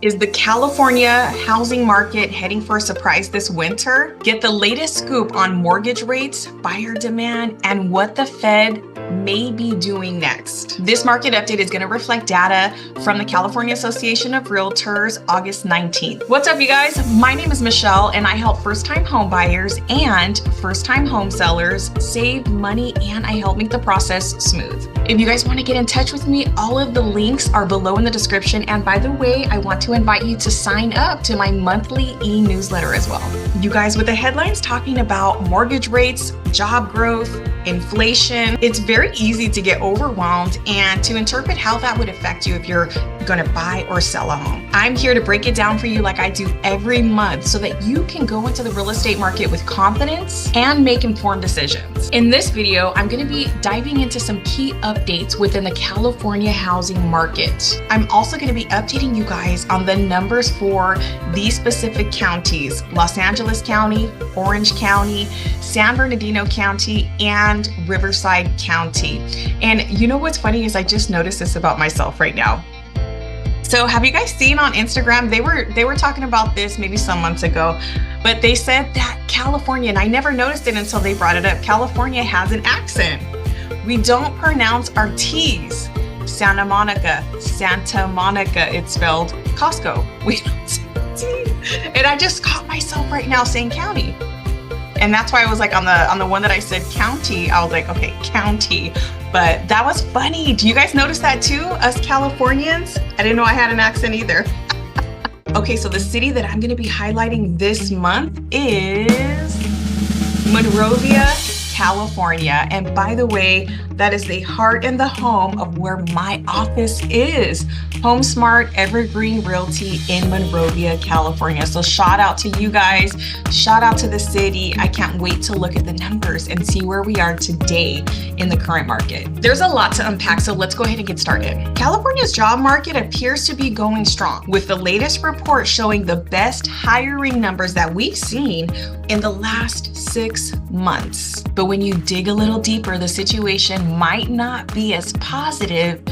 Is the California housing market heading for a surprise this winter? Get the latest scoop on mortgage rates, buyer demand, and what the Fed may be doing next. This market update is going to reflect data from the California Association of Realtors, August 19th. What's up, you guys? My name is Michelle, and I help first-time home buyers and first-time home sellers save money, and I help make the process smooth. If you guys want to get in touch with me, all of the links are below in the description. And by the way, I want to invite you to sign up to my monthly e-newsletter as well. You guys, with the headlines talking about mortgage rates, job growth, inflation, it's very easy to get overwhelmed and to interpret how that would affect you if you're going to buy or sell a home. I'm here to break it down for you like I do every month so that you can go into the real estate market with confidence and make informed decisions. In this video, I'm going to be diving into some key updates within the California housing market. I'm also going to be updating you guys on the numbers for these specific counties: Los Angeles County, Orange County, San Bernardino County, and Riverside County. And you know what's funny is I just noticed this about myself right now. So have you guys seen on Instagram, they were talking about this maybe some months ago, but they said that California, and I never noticed it until they brought it up, California has an accent. We don't pronounce our T's. Santa Monica, it's spelled Costco. We don't say T. And I just caught myself right now saying county. And that's why I was like on the one that I said county, I was like, okay, county. But that was funny. Do you guys notice that too, us Californians? I didn't know I had an accent either. Okay, so the city that I'm gonna be highlighting this month is Monrovia, California. And by the way, that is the heart and the home of where my office is. Home Smart Evergreen Realty in Monrovia, California. So shout out to you guys. Shout out to the city. I can't wait to look at the numbers and see where we are today in the current market. There's a lot to unpack, so let's go ahead and get started. California's job market appears to be going strong, with the latest report showing the best hiring numbers that we've seen in the last 6 months. But when you dig a little deeper, the situation might not be as positive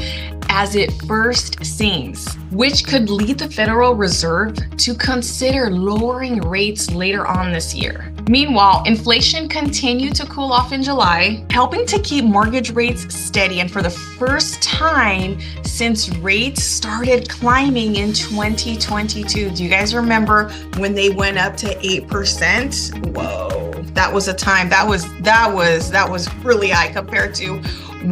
as it first seems, which could lead the Federal Reserve to consider lowering rates later on this year. Meanwhile, inflation continued to cool off in July, helping to keep mortgage rates steady. And for the first time since rates started climbing in 2022, do you guys remember when they went up to 8%? Whoa, that was a time that was really high compared to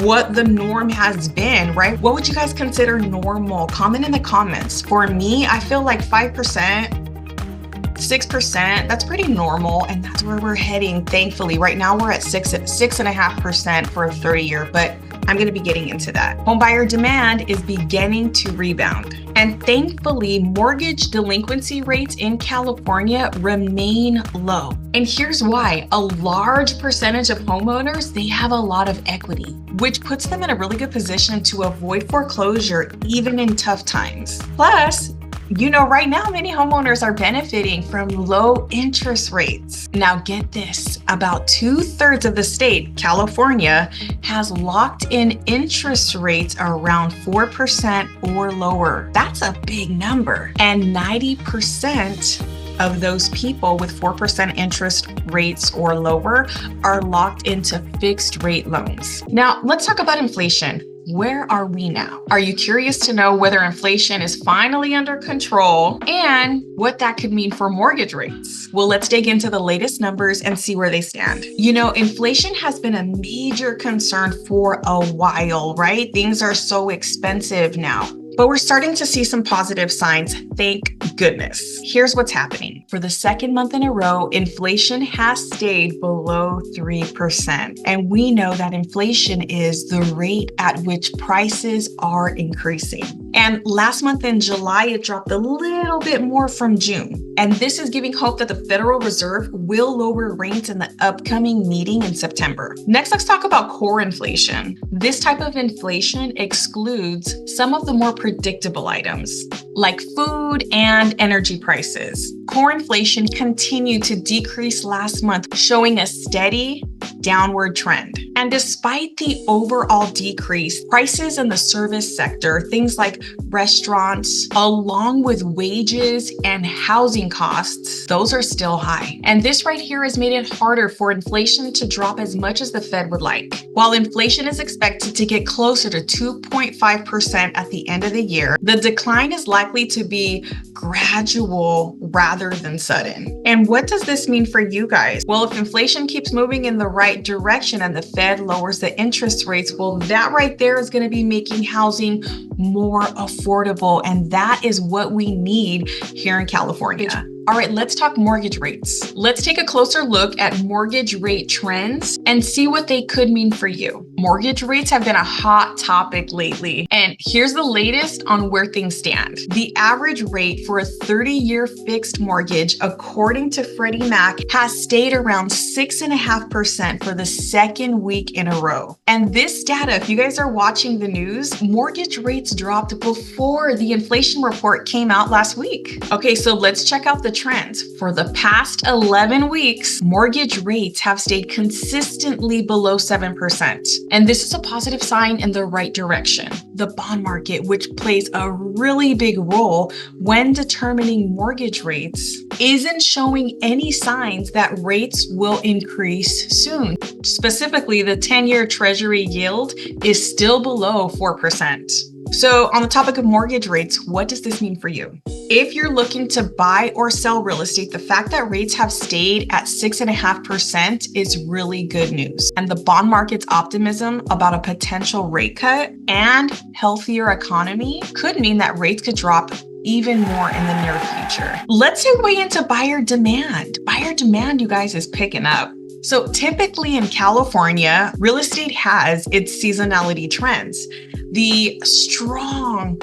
what the norm has been, right? What would you guys consider normal? Comment in the comments. For me, I feel like 5%, 6%, that's pretty normal. And that's where we're heading, thankfully. Right now we're at 6.5% for a 30-year, but I'm going to be getting into that. Homebuyer demand is beginning to rebound. And thankfully, mortgage delinquency rates in California remain low. And here's why. A large percentage of homeowners, they have a lot of equity, which puts them in a really good position to avoid foreclosure even in tough times. Plus, you know, right now, many homeowners are benefiting from low interest rates. Now get this, about 2/3 of the state, California, has locked in interest rates around 4% or lower. That's a big number. And 90% of those people with 4% interest rates or lower are locked into fixed rate loans. Now, let's talk about inflation. Where are we now? Are you curious to know whether inflation is finally under control and what that could mean for mortgage rates? Well, let's dig into the latest numbers and see where they stand. You know, inflation has been a major concern for a while, right? Things are so expensive now. But we're starting to see some positive signs, thank goodness. Here's what's happening. For the second month in a row, inflation has stayed below 3%. And we know that inflation is the rate at which prices are increasing. And last month in July, it dropped a little bit more from June. And this is giving hope that the Federal Reserve will lower rates in the upcoming meeting in September. Next, let's talk about core inflation. This type of inflation excludes some of the more predictable items like food and energy prices. Core inflation continued to decrease last month, showing a steady downward trend. And despite the overall decrease, prices in the service sector, things like restaurants, along with wages and housing costs, those are still high. And this right here has made it harder for inflation to drop as much as the Fed would like. While inflation is expected to get closer to 2.5% at the end of the year, the decline is likely to be gradual rather than sudden. And what does this mean for you guys? Well, if inflation keeps moving in the right direction and the Fed lowers the interest rates, well, that right there is going to be making housing more affordable. And that is what we need here in California. All right, let's talk mortgage rates. Let's take a closer look at mortgage rate trends and see what they could mean for you. Mortgage rates have been a hot topic lately, and here's the latest on where things stand. The average rate for a 30-year fixed mortgage, according to Freddie Mac, has stayed around 6.5% for the second week in a row. And this data, if you guys are watching the news, mortgage rates dropped before the inflation report came out last week. Okay, so let's check out the trends. For the past 11 weeks, mortgage rates have stayed consistently below 7%. And this is a positive sign in the right direction. The bond market, which plays a really big role when determining mortgage rates, isn't showing any signs that rates will increase soon. Specifically, the 10-year Treasury yield is still below 4%. So on the topic of mortgage rates, what does this mean for you? If you're looking to buy or sell real estate, the fact that rates have stayed at 6.5% is really good news. And the bond market's optimism about a potential rate cut and healthier economy could mean that rates could drop even more in the near future. Let's segue into buyer demand. Buyer demand, you guys, is picking up. So typically in California, real estate has its seasonality trends. The strong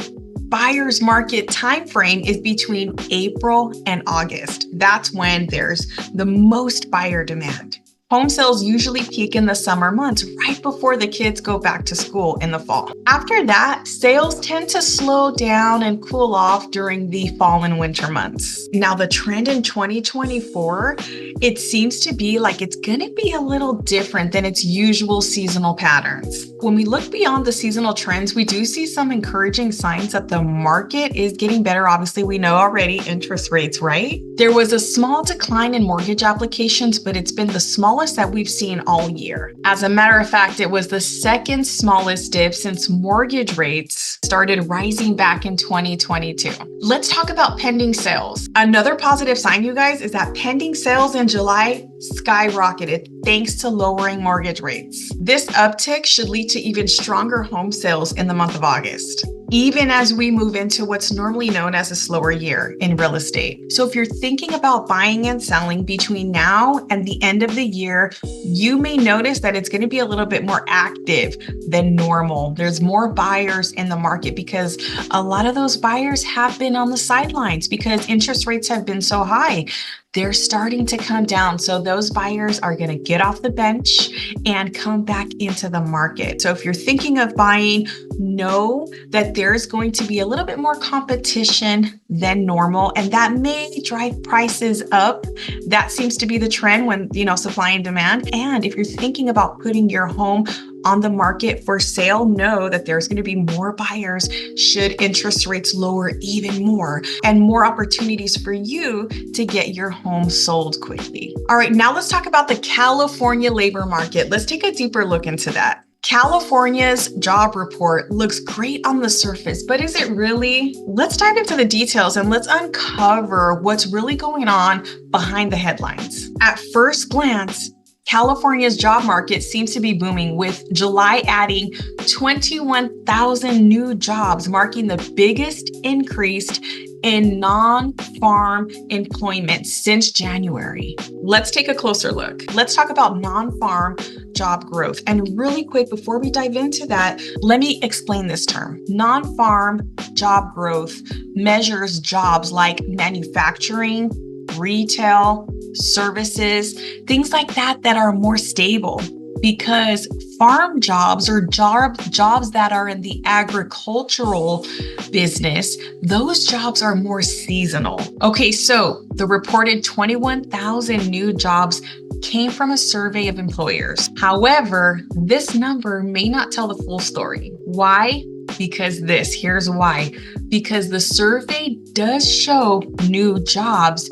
buyer's market timeframe is between April and August. That's when there's the most buyer demand. Home sales usually peak in the summer months, right before the kids go back to school in the fall. After that, sales tend to slow down and cool off during the fall and winter months. Now, the trend in 2024, it seems to be like it's going to be a little different than its usual seasonal patterns. When we look beyond the seasonal trends, we do see some encouraging signs that the market is getting better. Obviously, we know already interest rates, right? There was a small decline in mortgage applications, but it's been the smallest that we've seen all year. As a matter of fact, it was the second smallest dip since mortgage rates started rising back in 2022. Let's talk about pending sales. Another positive sign, you guys, is that pending sales in July skyrocketed thanks to lowering mortgage rates. This uptick should lead to even stronger home sales in the month of August, even as we move into what's normally known as a slower year in real estate. So if you're thinking about buying and selling between now and the end of the year, you may notice that it's going to be a little bit more active than normal. There's more buyers in the market because a lot of those buyers have been on the sidelines because interest rates have been so high. They're starting to come down. So those buyers are going to get off the bench and come back into the market. So if you're thinking of buying, know that there's going to be a little bit more competition than normal, and that may drive prices up. That seems to be the trend when, supply and demand. And if you're thinking about putting your home on the market for sale, know that there's going to be more buyers should interest rates lower even more, and more opportunities for you to get your home sold quickly. All right, now let's talk about the California labor market. Let's take a deeper look into that. California's job report looks great on the surface, but is it really? Let's dive into the details and let's uncover what's really going on behind the headlines. At first glance, California's job market seems to be booming, with July adding 21,000 new jobs, marking the biggest increase in non-farm employment since January. Let's take a closer look. Let's talk about non-farm job growth. And really quick, before we dive into that, let me explain this term. Non-farm job growth measures jobs like manufacturing, retail, services, things like that are more stable, because farm jobs or jobs that are in the agricultural business, those jobs are more seasonal. Okay, so the reported 21,000 new jobs came from a survey of employers. However, this number may not tell the full story. Why? Here's why. Because the survey does show new jobs,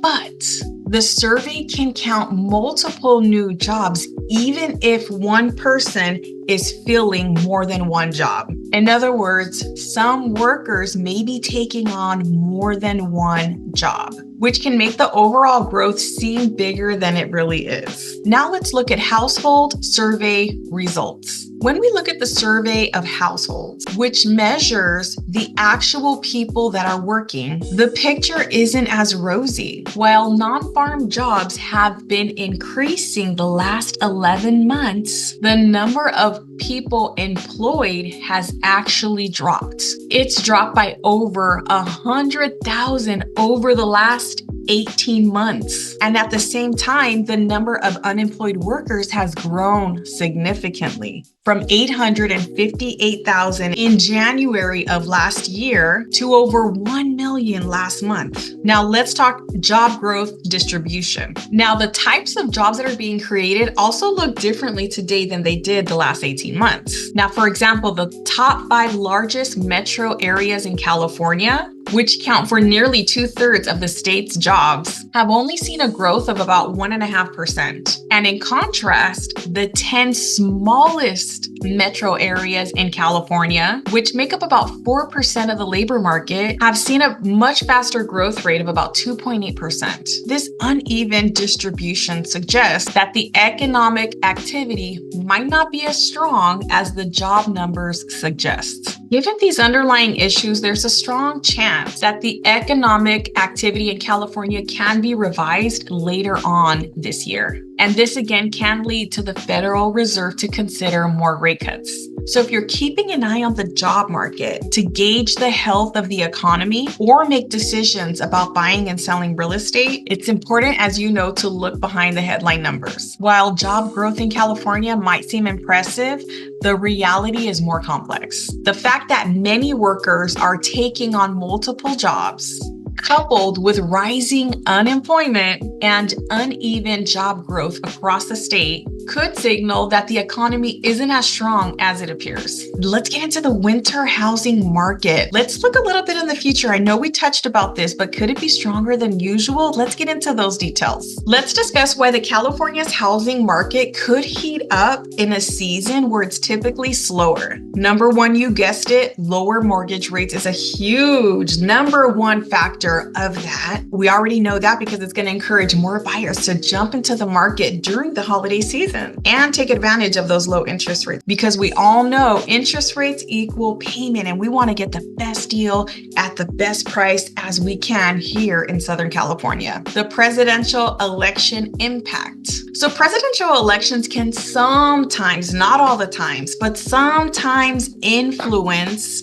but the survey can count multiple new jobs even if one person is filling more than one job. In other words, some workers may be taking on more than one job, which can make the overall growth seem bigger than it really is. Now let's look at household survey results. When we look at the survey of households, which measures the actual people that are working, the picture isn't as rosy. While non-farm jobs have been increasing the last 11 months, the number of people employed has actually dropped. It's dropped by over 100,000 over the last 18 months. And at the same time, the number of unemployed workers has grown significantly from 858,000 in January of last year to over 1 million last month. Now let's talk job growth distribution. Now the types of jobs that are being created also look differently today than they did the last 18 months. Now, for example, the top 5 largest metro areas in California, which count for nearly 2/3 of the state's jobs, have only seen a growth of about 1.5%. And in contrast, the 10 smallest metro areas in California, which make up about 4% of the labor market, have seen a much faster growth rate of about 2.8%. This uneven distribution suggests that the economic activity might not be as strong as the job numbers suggest. Given these underlying issues, there's a strong chance that the economic activity in California can be revised later on this year. And this again can lead to the Federal Reserve to consider more rate cuts. So if you're keeping an eye on the job market to gauge the health of the economy or make decisions about buying and selling real estate, it's important, as you know, to look behind the headline numbers. While job growth in California might seem impressive, the reality is more complex. The fact that many workers are taking on multiple jobs, coupled with rising unemployment and uneven job growth across the state, could signal that the economy isn't as strong as it appears. Let's get into the winter housing market. Let's look a little bit in the future. I know we touched about this, but could it be stronger than usual? Let's get into those details. Let's discuss why the California's housing market could heat up in a season where it's typically slower. Number one, you guessed it, lower mortgage rates is a huge number one factor of that. We already know that because it's going to encourage more buyers to jump into the market during the holiday season and take advantage of those low interest rates, because we all know interest rates equal payment and we want to get the best deal at the best price as we can here in Southern California. The presidential election impact. So presidential elections can sometimes, not all the times, but sometimes influence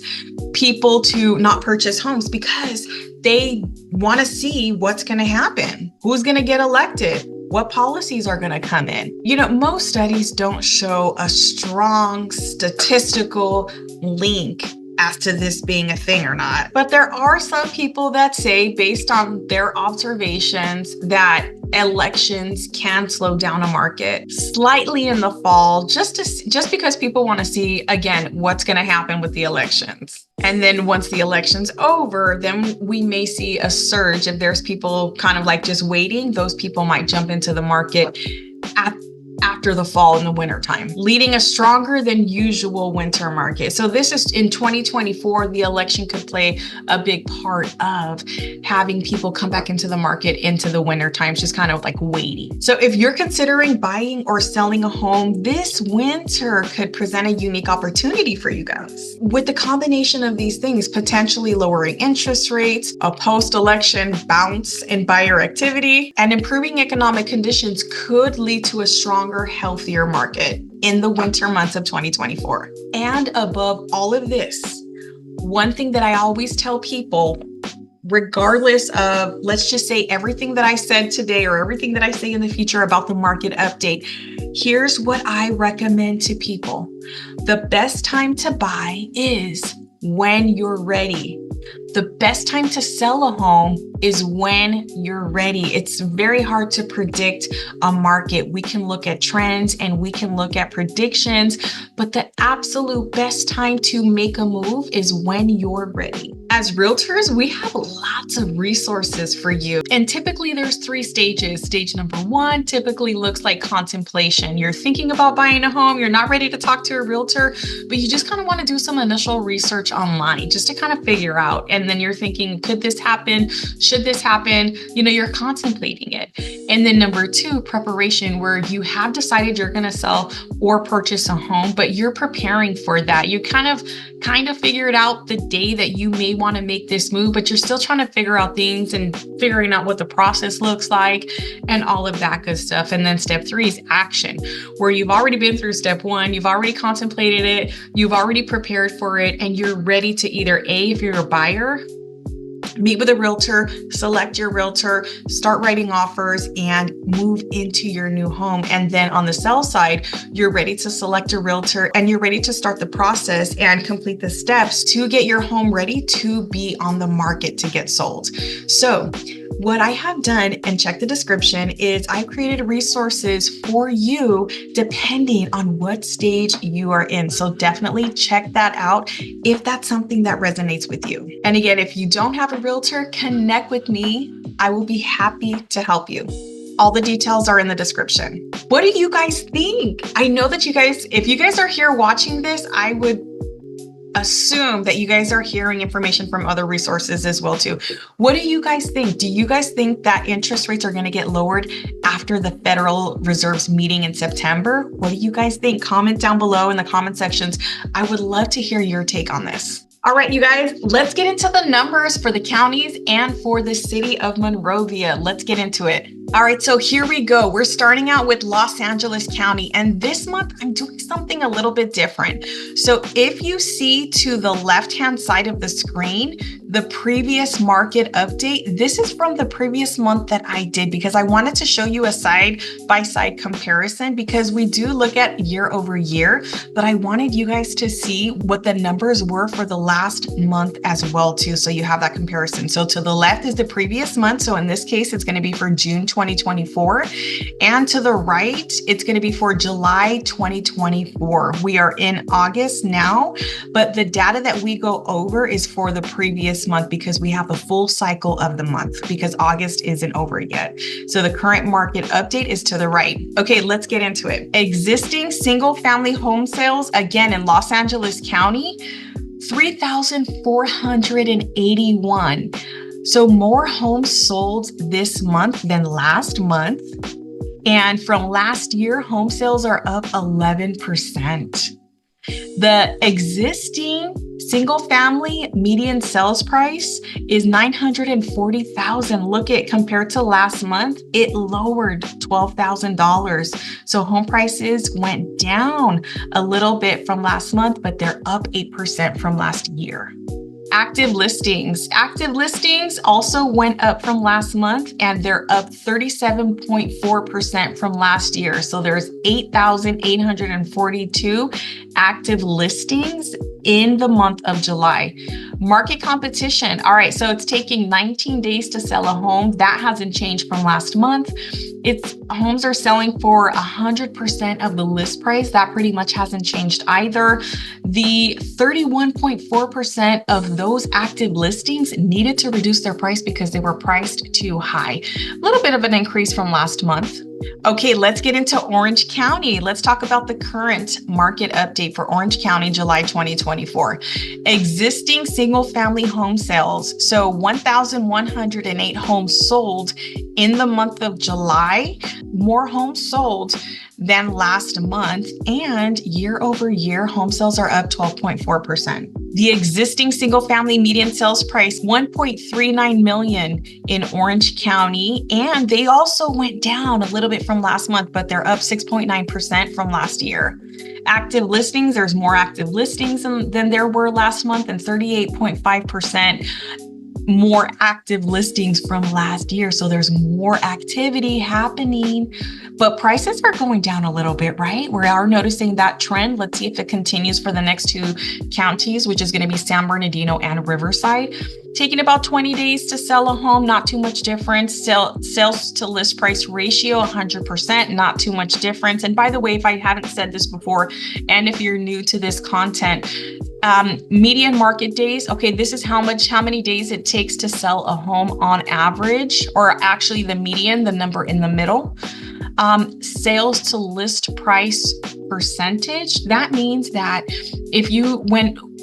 people to not purchase homes because they want to see what's going to happen, who's going to get elected, what policies are going to come in. You know, most studies don't show a strong statistical link as to this being a thing or not. But there are some people that say, based on their observations, that elections can slow down a market slightly in the fall, just because people want to see, again, what's going to happen with the elections. And then once the election's over, then we may see a surge. If there's people kind of like just waiting, those people might jump into the market after the fall and the winter time, leading a stronger than usual winter market. So this is in 2024, the election could play a big part of having people come back into the market into the winter times, just kind of like waiting. So if you're considering buying or selling a home, this winter could present a unique opportunity for you guys. With the combination of these things, potentially lowering interest rates, a post-election bounce in buyer activity, and improving economic conditions could lead to a stronger, healthier market in the winter months of 2024. And above all of this, one thing that I always tell people, regardless of, let's just say everything that I said today or everything that I say in the future about the market update, here's what I recommend to people. The best time to buy is when you're ready. The best time to sell a home is when you're ready. It's very hard to predict a market. We can look at trends and we can look at predictions, but the absolute best time to make a move is when you're ready. As realtors, we have lots of resources for you. And typically there's 3 stages. Stage number 1 typically looks like contemplation. You're thinking about buying a home. You're not ready to talk to a realtor, but you just kind of want to do some initial research online just to kind of figure out. And then you're thinking, could this happen? Should this happen? You're contemplating it. And then number 2, preparation, where you have decided you're going to sell or purchase a home, but you're preparing for that. You kind of figured out the day that you may want to make this move, but you're still trying to figure out things and figuring out what the process looks like and all of that good stuff. And then step 3 is action, where you've already been through step 1, you've already contemplated it, you've already prepared for it, and you're ready to either A, if you're a buyer, meet with a realtor, select your realtor, start writing offers, and move into your new home. And then on the sell side, you're ready to select a realtor and you're ready to start the process and complete the steps to get your home ready to be on the market to get sold. So what I have done, and check the description, is I created resources for you depending on what stage you are in. So definitely check that out if that's something that resonates with you. And again, if you don't have a realtor, connect with me. I will be happy to help you. All the details are in the description. What do you guys think? I know that if you guys are here watching this, I would assume that you guys are hearing information from other resources as well too. What do you guys think? Do you guys think that interest rates are going to get lowered after the Federal Reserve's meeting in September? What do you guys think? Comment down below in the comment sections. I would love to hear your take on this. All right, you guys, let's get into the numbers for the counties and for the city of Monrovia. Let's get into it. All right, so here we go. We're starting out with Los Angeles County, and this month I'm doing something a little bit different. So if you see to the left-hand side of the screen, the previous market update, this is from the previous month that I did because I wanted to show you a side-by-side comparison because we do look at year over year, but I wanted you guys to see what the numbers were for the last month as well too, so you have that comparison. So to the left is the previous month. So in this case, it's going to be for June 2024. And to the right, it's going to be for July 2024. We are in August now, but the data that we go over is for the previous month because we have a full cycle of the month because August isn't over yet. So the current market update is to the right. Okay, let's get into it. Existing single family home sales, again in Los Angeles County, 3,481. So more homes sold this month than last month. And from last year, home sales are up 11%. The existing single family median sales price is $940,000. Look at compared to last month, it lowered $12,000. So home prices went down a little bit from last month, but they're up 8% from last year. Active listings. Active listings also went up from last month and they're up 37.4% from last year. So there's 8,842 active listings in the month of July. Market competition. All right, so it's taking 19 days to sell a home. That hasn't changed from last month. Homes are selling for 100% of the list price. That pretty much hasn't changed either. The 31.4% of those active listings needed to reduce their price because they were priced too high. A little bit of an increase from last month. Okay, let's get into Orange County. Let's talk about the current market update for Orange County, July 2024. Existing single family home sales. So 1,108 homes sold in the month of July, more homes sold than last month, and year over year, home sales are up 12.4%. The existing single family median sales price, $1.39 million in Orange County, and they also went down a little bit from last month, but they're up 6.9% from last year. Active listings, there's more active listings than there were last month, and 38.5% more active listings from last year. So there's more activity happening, but prices are going down a little bit, right? We are noticing that trend. Let's see if it continues for the next two counties, which is going to be San Bernardino and Riverside. Taking about 20 days to sell a home, not too much difference. Sales to list price ratio, 100%, not too much difference. And by the way, if I haven't said this before, and if you're new to this content, median market days. Okay, this is how many days it takes to sell a home on average, or actually the median, the number in the middle. Sales to list price percentage. That means that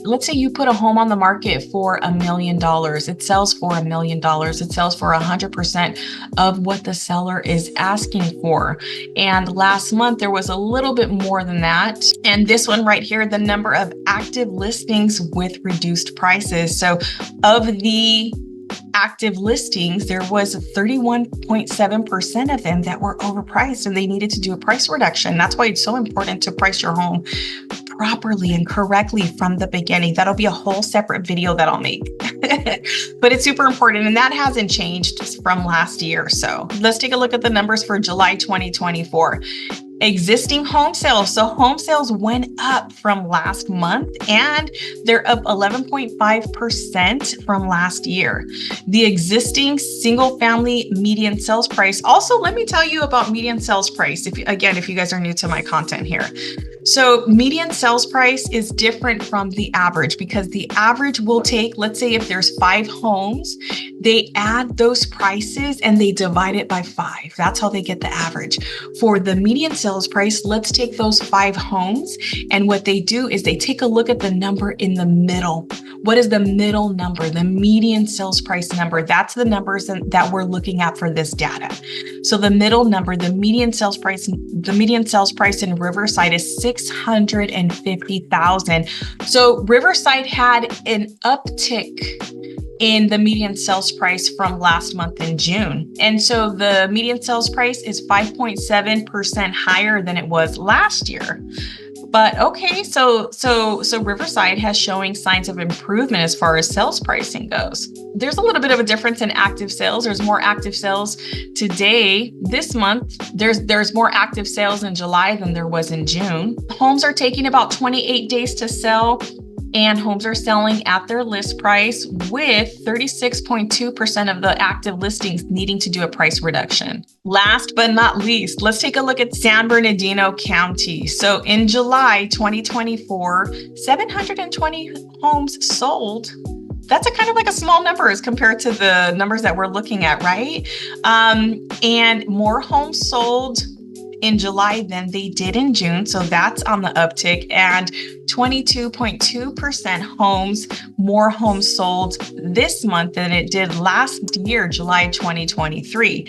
let's say you put a home on the market for $1 million, it sells for $1 million, it sells for 100% of what the seller is asking for. And last month, there was a little bit more than that. And this one right here, the number of active listings with reduced prices. So of the active listings, there was 31.7% of them that were overpriced and they needed to do a price reduction. That's why it's so important to price your home properly and correctly from the beginning. That'll be a whole separate video that I'll make. But it's super important, and that hasn't changed from last year. So let's take a look at the numbers for July 2024. Existing home sales. So home sales went up from last month and they're up 11.5% from last year. The existing single family median sales price. Also, let me tell you about median sales price. If you guys are new to my content here. So median sales price is different from the average because the average will take, let's say if there's 5 homes, they add those prices and they divide it by 5. That's how they get the average. For the median sales price, let's take those 5 homes, and what they do is they take a look at the number in the middle. What is the middle number? The median sales price number. That's the numbers that we're looking at for this data. So the middle number, the median sales price in Riverside is $650,000. So Riverside had an uptick in the median sales price from last month in June. And so the median sales price is 5.7% higher than it was last year. But okay, so Riverside has showing signs of improvement as far as sales pricing goes. There's a little bit of a difference in active sales. There's more active sales today, this month. There's more active sales in July than there was in June. Homes are taking about 28 days to sell, and homes are selling at their list price, with 36.2% of the active listings needing to do a price reduction. Last but not least, let's take a look at San Bernardino County. So in July 2024, 720 homes sold. That's a kind of like a small number as compared to the numbers that we're looking at, right? And more homes sold in July than they did in June. So that's on the uptick, and 22.2% more homes sold this month than it did last year, July 2023.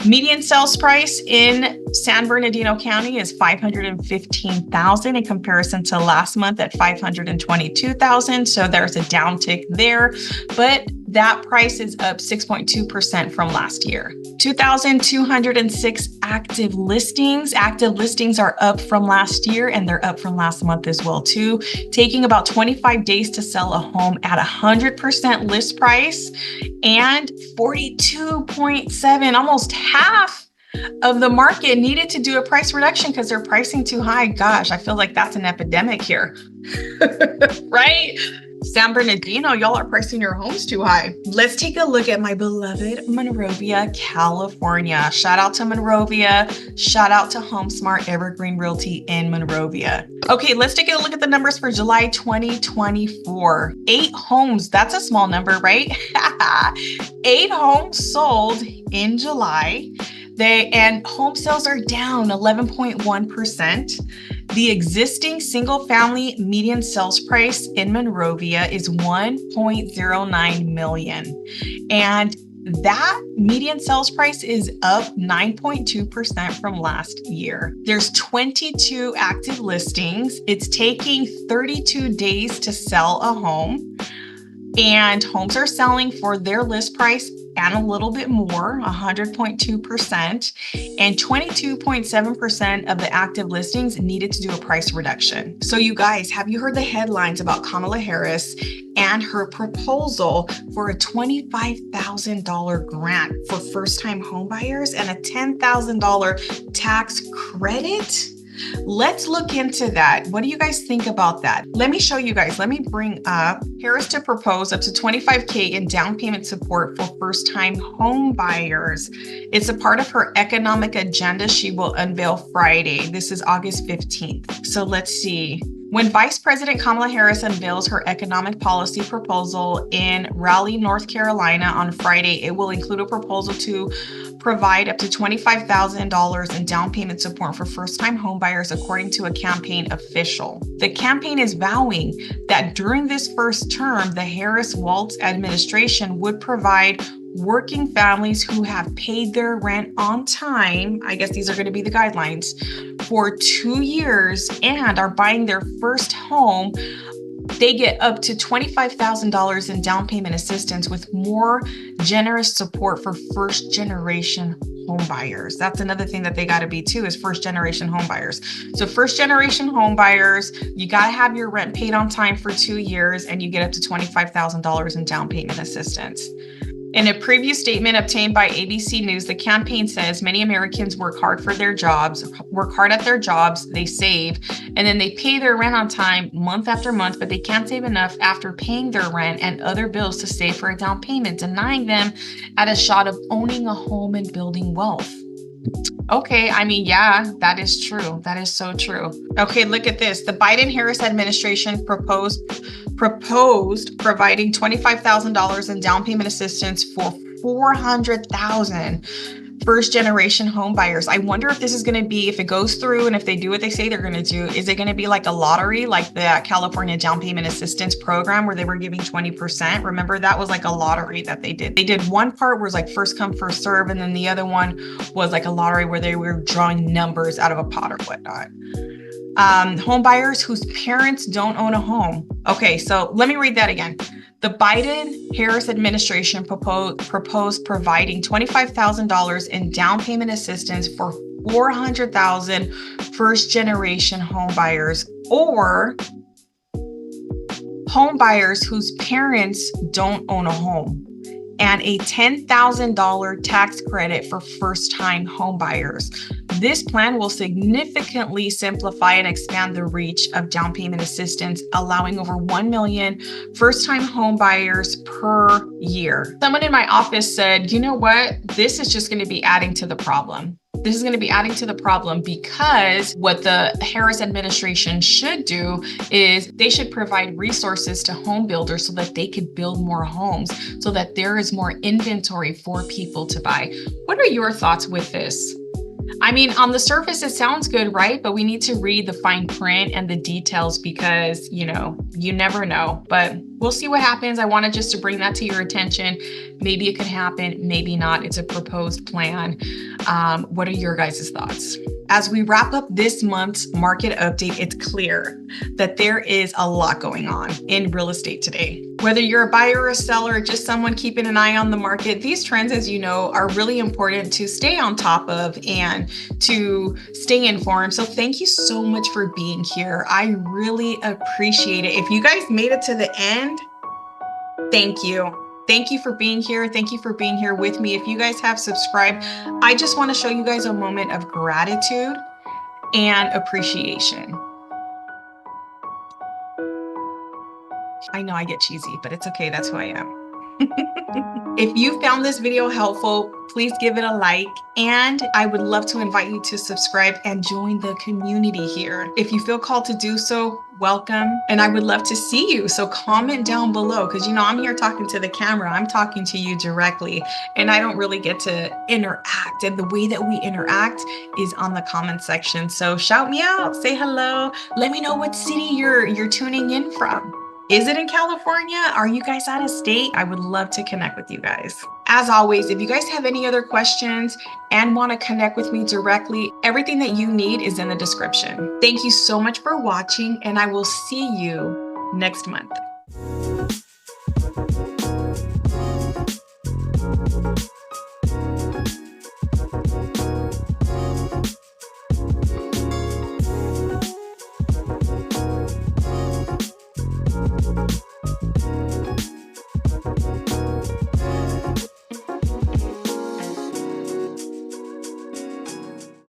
Median sales price in San Bernardino County is $515,000 in comparison to last month at $522,000. So there's a downtick there, but that price is up 6.2% from last year. 2,206 active listings. Active listings are up from last year, and they're up from last month as well too, taking about 25 days to sell a home at 100% list price, and 42.7, almost half of the market needed to do a price reduction because they're pricing too high. Gosh, I feel like that's an epidemic here, right? San Bernardino, y'all are pricing your homes too high. Let's take a look at my beloved Monrovia, California. Shout out to Monrovia. Shout out to HomeSmart Evergreen Realty in Monrovia. Okay, let's take a look at the numbers for July 2024. 8 homes, that's a small number, right? 8 homes sold in July. And home sales are down 11.1%. The existing single family median sales price in Monrovia is $1.09 million. And that median sales price is up 9.2% from last year. There's 22 active listings. It's taking 32 days to sell a home. And homes are selling for their list price and a little bit more, 100.2%, and 22.7% of the active listings needed to do a price reduction. So you guys, have you heard the headlines about Kamala Harris and her proposal for a $25,000 grant for first-time homebuyers and a $10,000 tax credit? Let's look into that. What do you guys think about that? Let me show you guys. Let me bring up Harris to propose up to $25,000 in down payment support for first-time home buyers. It's a part of her economic agenda she will unveil Friday. This is August 15th. So let's see. When Vice President Kamala Harris unveils her economic policy proposal in Raleigh, North Carolina on Friday, it will include a proposal to provide up to $25,000 in down payment support for first-time homebuyers, according to a campaign official. The campaign is vowing that during this first term, the Harris-Walz administration would provide working families who have paid their rent on time, I guess these are going to be the guidelines, for 2 years and are buying their first home. They get up to $25,000 in down payment assistance with more generous support for first generation home buyers. That's another thing that they got to be too, is first generation home buyers. So first generation home buyers, you got to have your rent paid on time for 2 years and you get up to $25,000 in down payment assistance. In a preview statement obtained by ABC News, the campaign says many Americans work hard at their jobs, they save, and then they pay their rent on time month after month, but they can't save enough after paying their rent and other bills to save for a down payment, denying them at a shot of owning a home and building wealth. Okay, I mean, yeah, that is true. That is so true. Okay, look at this. The Biden-Harris administration proposed providing $25,000 in down payment assistance for 400,000 first-generation home buyers. I wonder if this is going to be, if it goes through and if they do what they say they're going to do, is it going to be like a lottery, like the California Down Payment Assistance Program where they were giving 20%? Remember, that was like a lottery that they did. They did one part where it was like first come, first serve, and then the other one was like a lottery where they were drawing numbers out of a pot or whatnot. Home buyers whose parents don't own a home. Okay, so let me read that again. The Biden-Harris administration proposed providing $25,000 in down payment assistance for 400,000 first-generation home buyers or home buyers whose parents don't own a home, and a $10,000 tax credit for first-time home buyers. This plan will significantly simplify and expand the reach of down payment assistance, allowing over 1 million first-time home buyers per year. Someone in my office said, you know what? This is just going to be adding to the problem. This is going to be adding to the problem because what the Harris administration should do is they should provide resources to home builders so that they could build more homes, so that there is more inventory for people to buy. What are your thoughts with this? I mean, on the surface, it sounds good, right? But we need to read the fine print and the details because, you know, you never know. But we'll see what happens. I wanted just to bring that to your attention. Maybe it could happen, maybe not. It's a proposed plan. What are your guys' thoughts? As we wrap up this month's market update, it's clear that there is a lot going on in real estate today. Whether you're a buyer or a seller, or just someone keeping an eye on the market, these trends, as you know, are really important to stay on top of and to stay informed. So thank you so much for being here. I really appreciate it. If you guys made it to the end, thank you. Thank you for being here. Thank you for being here with me. If you guys have subscribed, I just want to show you guys a moment of gratitude and appreciation. I know I get cheesy, but it's okay. That's who I am. If you found this video helpful, please give it a like, and I would love to invite you to subscribe and join the community here. If you feel called to do so, welcome, and I would love to see you. So comment down below, because you know I'm here talking to the camera. I'm talking to you directly, and I don't really get to interact. And the way that we interact is on the comment section. So shout me out, say hello, let me know what city you're tuning in from. Is it in California? Are you guys out of state? I would love to connect with you guys. As always, if you guys have any other questions and want to connect with me directly, everything that you need is in the description. Thank you so much for watching, and I will see you next month.